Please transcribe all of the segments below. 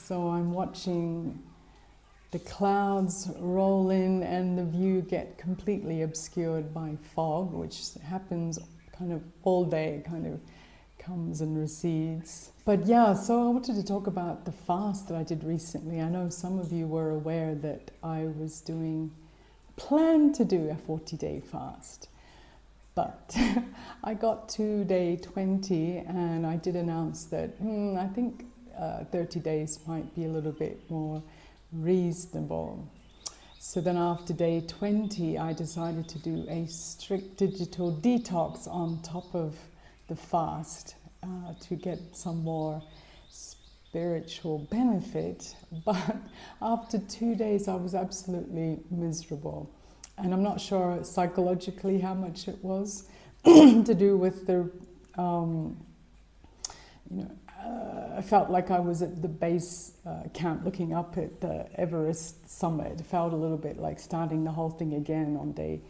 So I'm watching the clouds roll in and the view get completely obscured by fog, which happens kind of all day, kind of comes and recedes. But yeah, so I wanted to talk about the fast that I did recently. I know some of you were aware that I was planned to do a 40-day fast. But I got to day 20 and I did announce that I think 30 days might be a little bit more reasonable. So then after day 20, I decided to do a strict digital detox on top of the fast to get some more spiritual benefit. But after 2 days, I was absolutely miserable. And I'm not sure psychologically how much it was to do with the, I felt like I was at the base camp looking up at the Everest summit. It felt a little bit like starting the whole thing again on day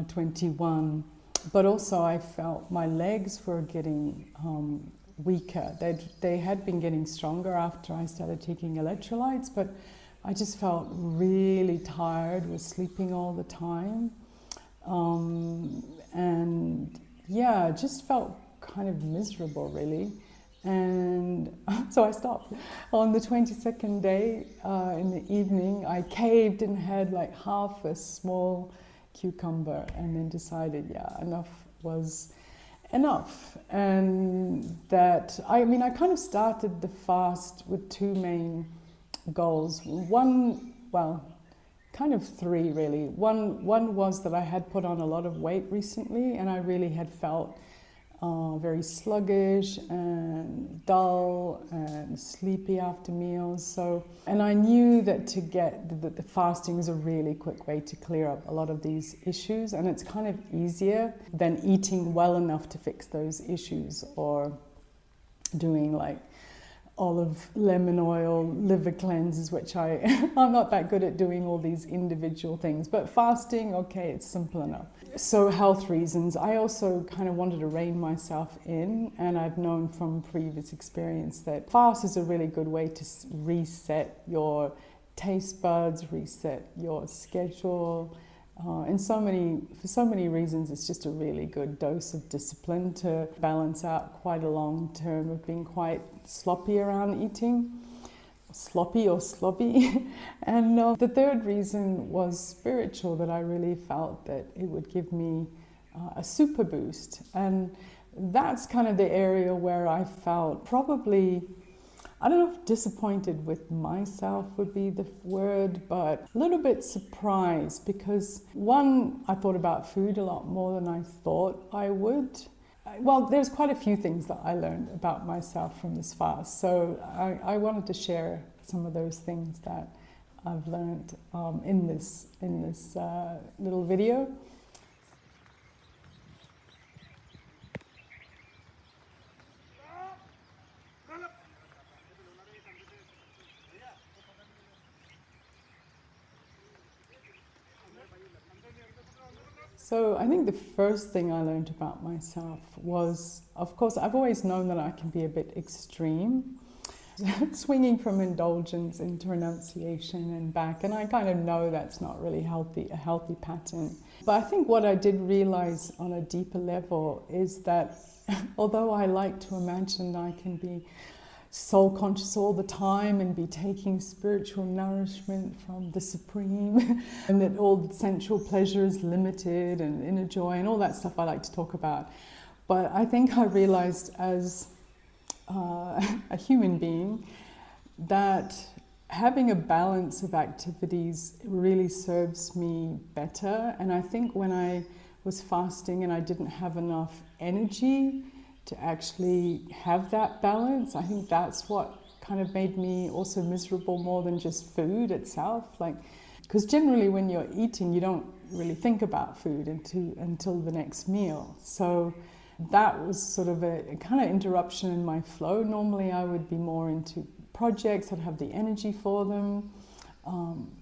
21. But also I felt my legs were getting weaker. They had been getting stronger after I started taking electrolytes, but I just felt really tired, was sleeping all the time. And yeah, just felt kind of miserable really. And so I stopped. On the 22nd day in the evening, I caved and had like half a small cucumber and then decided, enough was enough. And that, I kind of started the fast with two main goals. One, well, kind of three really. One was that I had put on a lot of weight recently and I really had felt very sluggish and dull and sleepy after meals. And I knew that the fasting is a really quick way to clear up a lot of these issues, and it's kind of easier than eating well enough to fix those issues or doing like olive lemon oil liver cleanses, which I'm not that good at doing all these individual things, but fasting, okay, it's simple enough. So health reasons, I also kind of wanted to rein myself in, and I've known from previous experience that fast is a really good way to reset your taste buds, reset your schedule. For so many reasons, it's just a really good dose of discipline to balance out quite a long term of being quite sloppy around eating, sloppy or slobby. And the third reason was spiritual, that I really felt that it would give me a super boost. And that's kind of the area where I felt probably, I don't know if disappointed with myself would be the word, but a little bit surprised because one, I thought about food a lot more than I thought I would. Well, there's quite a few things that I learned about myself from this fast. So I wanted to share some of those things that I've learned in this little video. So I think the first thing I learned about myself was, of course, I've always known that I can be a bit extreme, swinging from indulgence into renunciation and back, and I kind of know that's not really a healthy pattern. But I think what I did realize on a deeper level is that although I like to imagine I can be soul conscious all the time and be taking spiritual nourishment from the Supreme and that all the sensual pleasure is limited and inner joy and all that stuff I like to talk about. But I think I realized as a human being that having a balance of activities really serves me better. And I think when I was fasting and I didn't have enough energy to actually have that balance, I think that's what kind of made me also miserable more than just food itself. Because generally when you're eating, you don't really think about food until the next meal. So that was sort of a kind of interruption in my flow. Normally I would be more into projects, I'd have the energy for them,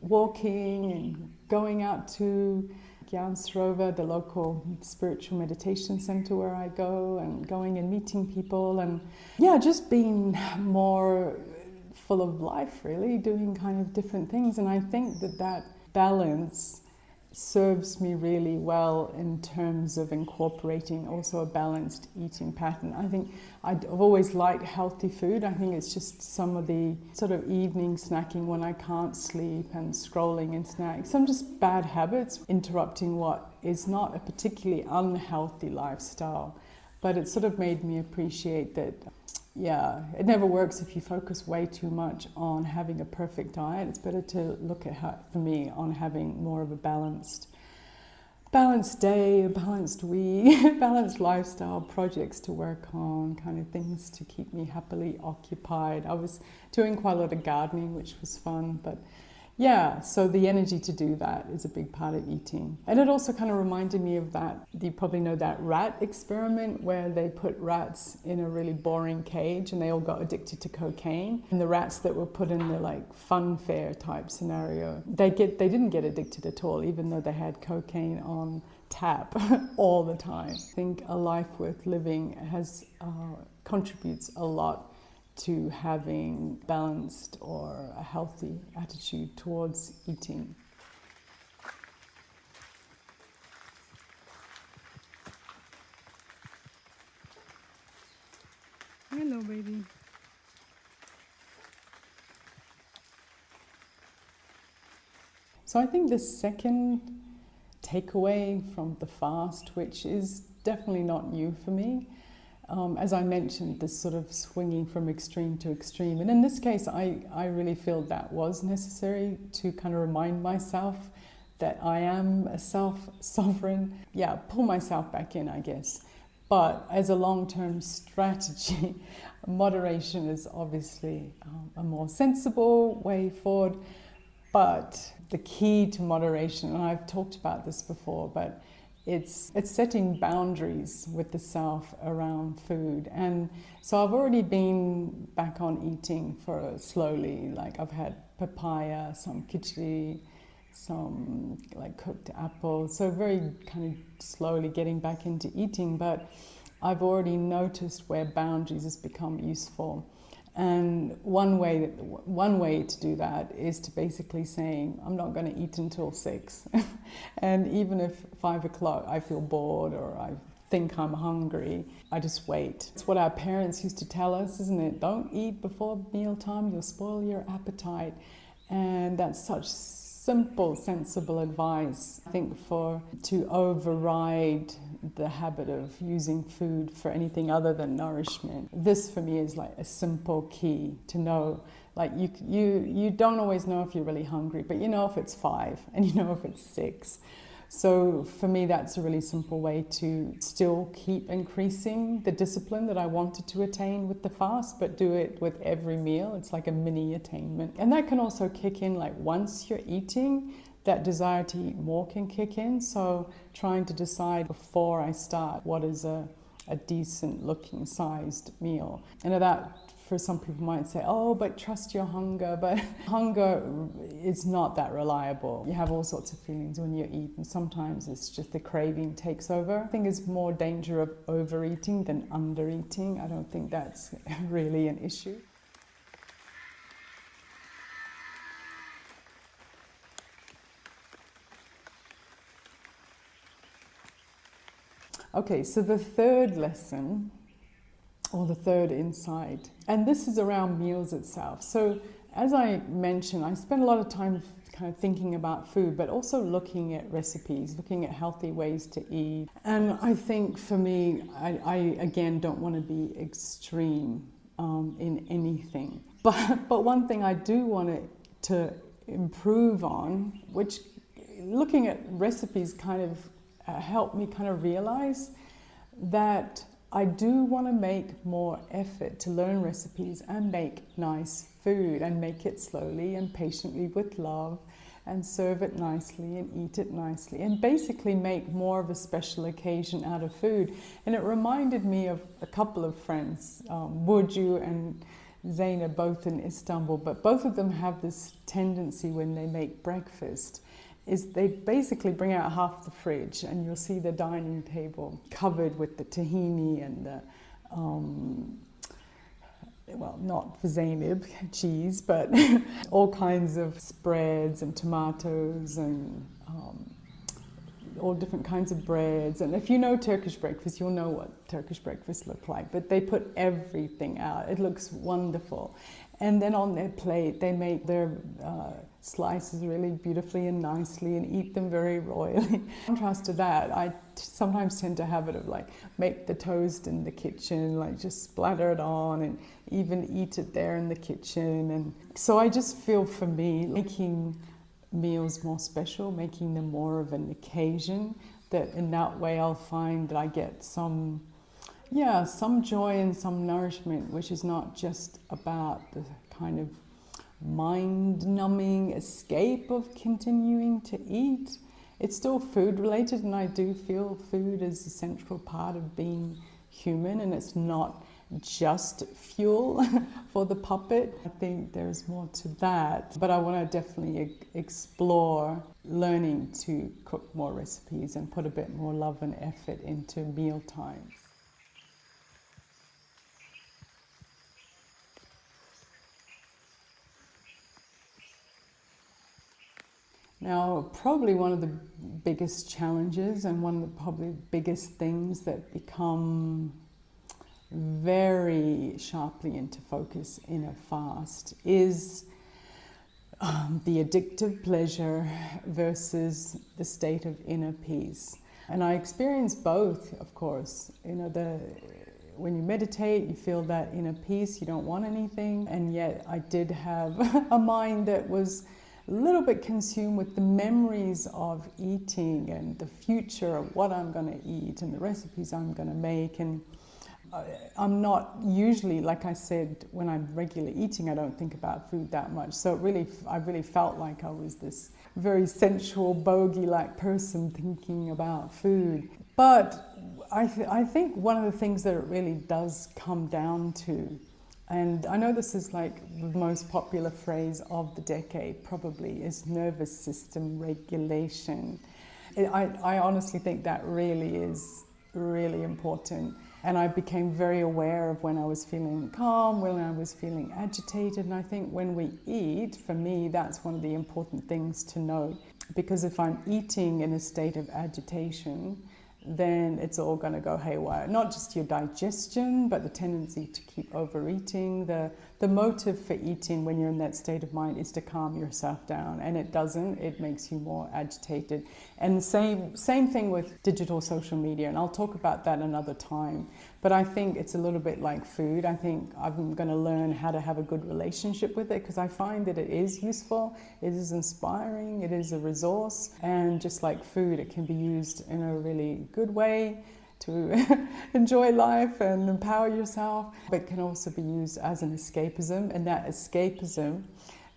walking and going out to Gyansrova, the local spiritual meditation center where I go, and going and meeting people, and just being more full of life, really, doing kind of different things. And I think that balance serves me really well in terms of incorporating also a balanced eating pattern. I think I've always liked healthy food. I think it's just some of the sort of evening snacking when I can't sleep and scrolling in snacks, some just bad habits interrupting what is not a particularly unhealthy lifestyle. But it sort of made me appreciate that, yeah, it never works if you focus way too much on having a perfect diet. It's better to look at, for me, on having more of a balanced day, a balanced week, balanced lifestyle, projects to work on, kind of things to keep me happily occupied. I was doing quite a lot of gardening, which was fun, but yeah, so the energy to do that is a big part of eating. And it also kind of reminded me of that, you probably know that rat experiment where they put rats in a really boring cage and they all got addicted to cocaine. And the rats that were put in the like fun fair type scenario, they didn't get addicted at all, even though they had cocaine on tap all the time. I think a life worth living contributes a lot to having balanced or a healthy attitude towards eating. Hello, baby. So I think the second takeaway from the fast, which is definitely not new for me, as I mentioned, this sort of swinging from extreme to extreme. And in this case, I really feel that was necessary to kind of remind myself that I am a self-sovereign. Yeah, pull myself back in, I guess. But as a long-term strategy, moderation is obviously a more sensible way forward. But the key to moderation, and I've talked about this before, but it's setting boundaries with the self around food. And so I've already been back on eating for slowly. Like I've had papaya, some khichdi, some like cooked apples. So very kind of slowly getting back into eating. But I've already noticed where boundaries has become useful. And one way to do that is to basically saying, I'm not going to eat until 6. And even if 5 o'clock I feel bored or I think I'm hungry, I just wait. It's what our parents used to tell us, isn't it? Don't eat before mealtime, you'll spoil your appetite. And that's such simple, sensible advice, I think, to override the habit of using food for anything other than nourishment. This for me is like a simple key to know. Like you don't always know if you're really hungry, but you know if it's 5 and you know if it's 6. So for me, that's a really simple way to still keep increasing the discipline that I wanted to attain with the fast, but do it with every meal. It's like a mini attainment. And that can also kick in, like once you're eating, that desire to eat more can kick in. So trying to decide before I start what is a decent looking sized meal. And that, for some people might say, oh, but trust your hunger. But hunger is not that reliable. You have all sorts of feelings when you eat, and sometimes it's just the craving takes over. I think there's more danger of overeating than undereating. I don't think that's really an issue. Okay, so the third lesson, or the third insight, and this is around meals itself. So as I mentioned, I spend a lot of time kind of thinking about food, but also looking at recipes, looking at healthy ways to eat. And I think for me, I again don't want to be extreme in anything. But one thing I do want to improve on, which looking at recipes kind of helped me kind of realize that I do want to make more effort to learn recipes and make nice food and make it slowly and patiently with love and serve it nicely and eat it nicely and basically make more of a special occasion out of food. And it reminded me of a couple of friends, Burcu and Zaina, both in Istanbul, but both of them have this tendency when they make breakfast is they basically bring out half the fridge and you'll see the dining table covered with the tahini and the not Zeynep cheese, but all kinds of spreads and tomatoes and all different kinds of breads. And if you know Turkish breakfast, you'll know what Turkish breakfast look like. But they put everything out. It looks wonderful. And then on their plate, they make their slices really beautifully and nicely and eat them very royally. In contrast to that, I sometimes tend to have it of like make the toast in the kitchen, like just splatter it on and even eat it there in the kitchen. And so I just feel, for me, making meals more special, making them more of an occasion, that in that way I'll find that I get some joy and some nourishment, which is not just about the kind of mind-numbing escape of continuing to eat. It's still food related, and I do feel food is a central part of being human, and it's not just fuel for the puppet. I think there's more to that, but I want to definitely explore learning to cook more recipes and put a bit more love and effort into meal times. Now, probably one of the biggest challenges and one of the probably biggest things that become very sharply into focus in a fast is the addictive pleasure versus the state of inner peace. And I experience both, of course. When you meditate, you feel that inner peace, you don't want anything, and yet I did have a mind that was a little bit consumed with the memories of eating and the future of what I'm going to eat and the recipes I'm going to make. And I'm not usually, like I said, when I'm regularly eating, I don't think about food that much. So I really felt like I was this very sensual, bogey-like person thinking about food. But I think one of the things that it really does come down to, and I know this is like the most popular phrase of the decade probably, is nervous system regulation. I honestly think that really is really important. And I became very aware of when I was feeling calm, when I was feeling agitated. And I think when we eat, for me, that's one of the important things to note. Because if I'm eating in a state of agitation, then it's all going to go haywire. Not just your digestion, but the tendency to keep overeating. The motive for eating when you're in that state of mind is to calm yourself down, and it doesn't. It makes you more agitated. And same thing with digital social media, and I'll talk about that another time. But I think it's a little bit like food. I think I'm going to learn how to have a good relationship with it, because I find that it is useful, it is inspiring, it is a resource, and just like food, it can be used in a really good way to enjoy life and empower yourself, but it can also be used as an escapism. And that escapism,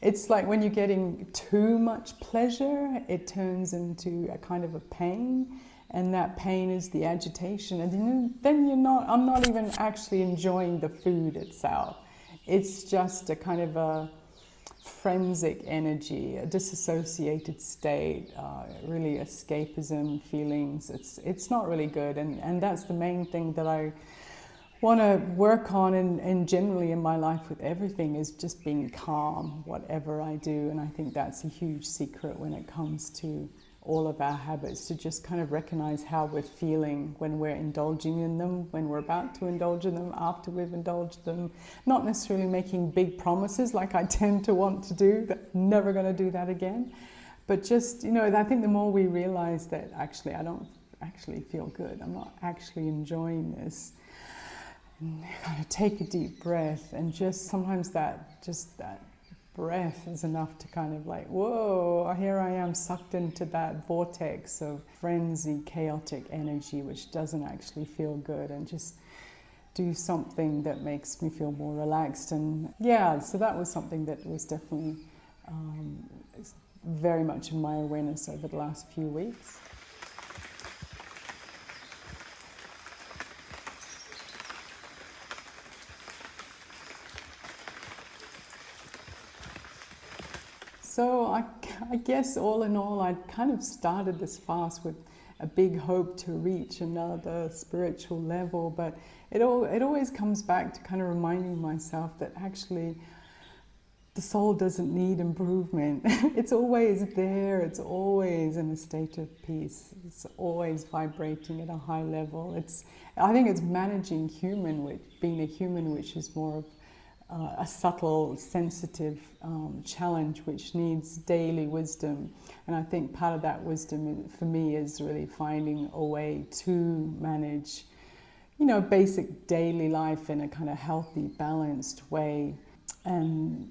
it's like when you're getting too much pleasure, it turns into a kind of a pain, and that pain is the agitation. And then I'm not even actually enjoying the food itself. It's just a kind of a forensic energy, a disassociated state, really escapism feelings. It's not really good, and that's the main thing that I want to work on, and generally in my life with everything, is just being calm, whatever I do. And I think that's a huge secret when it comes to all of our habits, to just kind of recognize how we're feeling when we're indulging in them, when we're about to indulge in them, after we've indulged them. Not necessarily making big promises like I tend to want to do, that I'm never going to do that again. But just, I think the more we realize that actually I don't actually feel good, I'm not actually enjoying this, and kind of take a deep breath, and just sometimes that breath is enough to kind of like, whoa, here I am sucked into that vortex of frenzy, chaotic energy, which doesn't actually feel good, and just do something that makes me feel more relaxed. And so that was something that was definitely very much in my awareness over the last few weeks. So I guess all in all, I kind of started this fast with a big hope to reach another spiritual level, but it always comes back to kind of reminding myself that actually the soul doesn't need improvement. It's always there, it's always in a state of peace, it's always vibrating at a high level. I think it's managing being a human, which is more of a subtle, sensitive challenge which needs daily wisdom. And I think part of that wisdom for me is really finding a way to manage, basic daily life in a kind of healthy, balanced way. And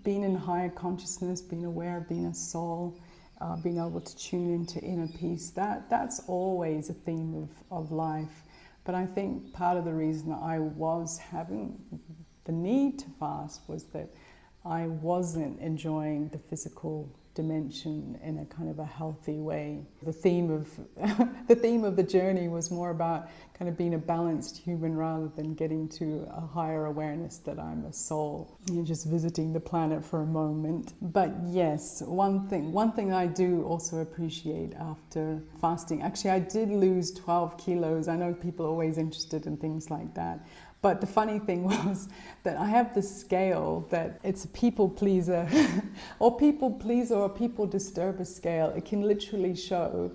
being in higher consciousness, being aware of being a soul, being able to tune into inner peace, that's always a theme of life. But I think part of the reason I was having the need to fast was that I wasn't enjoying the physical dimension in a kind of a healthy way. The theme of the journey was more about kind of being a balanced human rather than getting to a higher awareness that I'm a soul, just visiting the planet for a moment. But yes, one thing I do also appreciate after fasting, actually I did lose 12 kilos. I know people are always interested in things like that. But the funny thing was that I have this scale that it's a people pleaser or people disturber scale. It can literally show,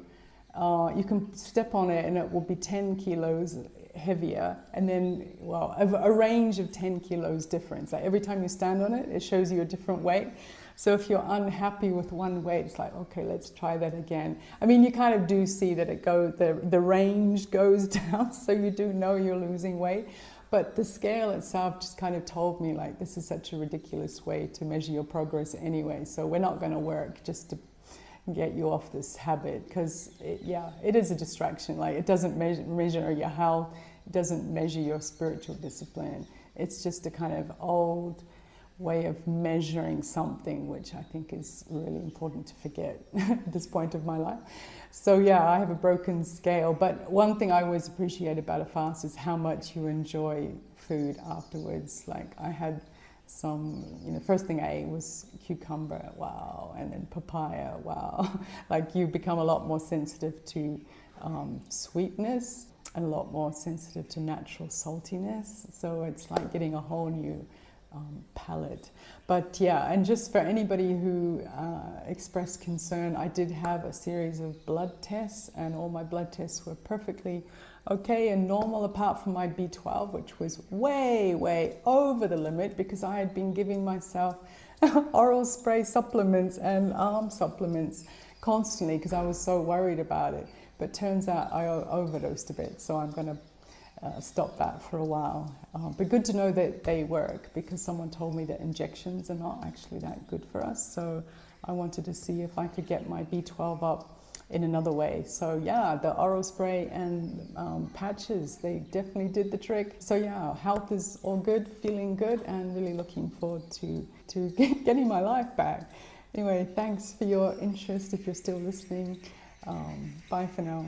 you can step on it and it will be 10 kilos heavier, and then, a range of 10 kilos difference. Like every time you stand on it, it shows you a different weight. So if you're unhappy with one weight, it's like, okay, let's try that again. I mean, you kind of do see that the range goes down, so you do know you're losing weight. But the scale itself just kind of told me, like, this is such a ridiculous way to measure your progress anyway. So we're not going to work just to get you off this habit, because it is a distraction. Like, it doesn't measure your health, it doesn't measure your spiritual discipline. It's just a kind of old way of measuring something, which I think is really important to forget at this point of my life. So I have a broken scale, but one thing I always appreciate about a fast is how much you enjoy food afterwards. Like I had some, first thing I ate was cucumber, wow, and then papaya, wow. Like you become a lot more sensitive to sweetness and a lot more sensitive to natural saltiness. So it's like getting a whole new palette. But and just for anybody who expressed concern, I did have a series of blood tests, and all my blood tests were perfectly okay and normal, apart from my B12, which was way, way over the limit, because I had been giving myself oral spray supplements and arm supplements constantly because I was so worried about it. But turns out I overdosed a bit, so I'm going to stop that for a while. But good to know that they work, because someone told me that injections are not actually that good for us. So I wanted to see if I could get my B12 up in another way. So the oral spray and patches, they definitely did the trick. So health is all good, feeling good, and really looking forward to getting my life back. Anyway, thanks for your interest if you're still listening. Bye for now.